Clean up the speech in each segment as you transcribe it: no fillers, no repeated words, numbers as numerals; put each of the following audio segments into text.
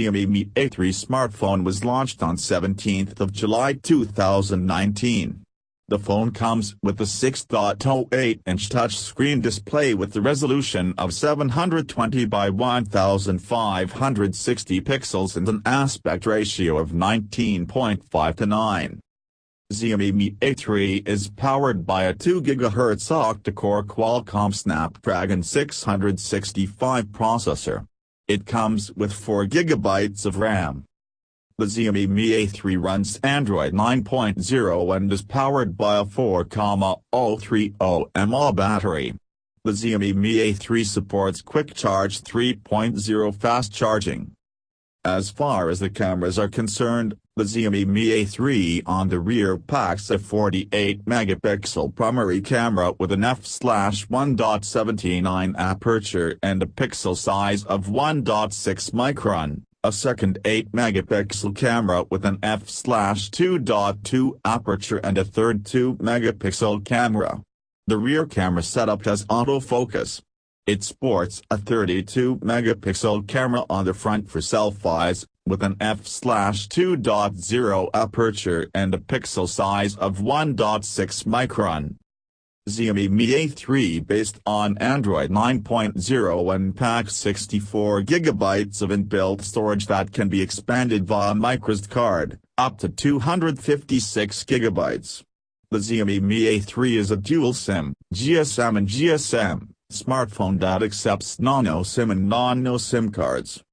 Xiaomi Mi A3 smartphone was launched on 17th of July 2019. The phone comes with a 6.08-inch touchscreen display with the resolution of 720 by 1560 pixels and an aspect ratio of 19.5 to 9. Xiaomi Mi A3 is powered by a 2 GHz octa-core Qualcomm Snapdragon 665 processor. It comes with 4 GB of RAM. The Xiaomi Mi A3 runs Android 9.0 and is powered by a 4,030 mAh battery. The Xiaomi Mi A3 supports Quick Charge 3.0 fast charging. As far as the cameras are concerned, the Xiaomi Mi A3 on the rear packs a 48-megapixel primary camera with an f/1.79 aperture and a pixel size of 1.6 micron, a second 8-megapixel camera with an f/2.2 aperture and a third 2-megapixel camera. The rear camera setup has autofocus. It sports a 32-megapixel camera on the front for selfies, with an f/2.0 aperture and a pixel size of 1.6 micron. Xiaomi Mi A3 based on Android 9.0 and packs 64 GB of inbuilt storage that can be expanded via microSD card, up to 256 GB. The Xiaomi Mi A3 is a dual SIM, GSM and GSM, smartphone that accepts nano SIM and non-no SIM cards.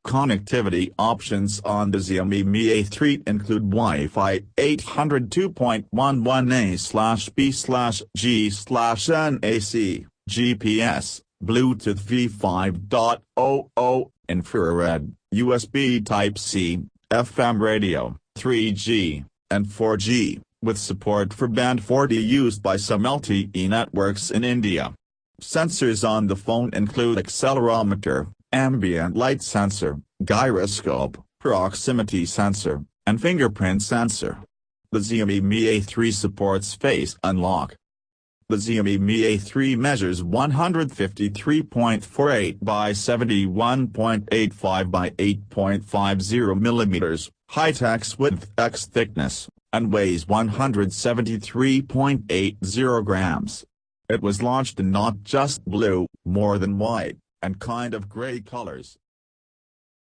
Connectivity options on the Xiaomi Mi A3 include Wi-Fi 802.11a/b/g/nac, GPS, Bluetooth V5.00, infrared, USB Type-C, FM radio, 3G, and 4G, with support for Band 40 used by some LTE networks in India. Sensors on the phone include accelerometer, ambient light sensor, gyroscope, proximity sensor, and fingerprint sensor. The Xiaomi Mi A3 supports face unlock. The Xiaomi Mi A3 measures 153.48 by 71.85 by 8.50 mm, height x width x thickness, and weighs 173.80 grams. It was launched in not just blue, more than white, and kind of gray colors.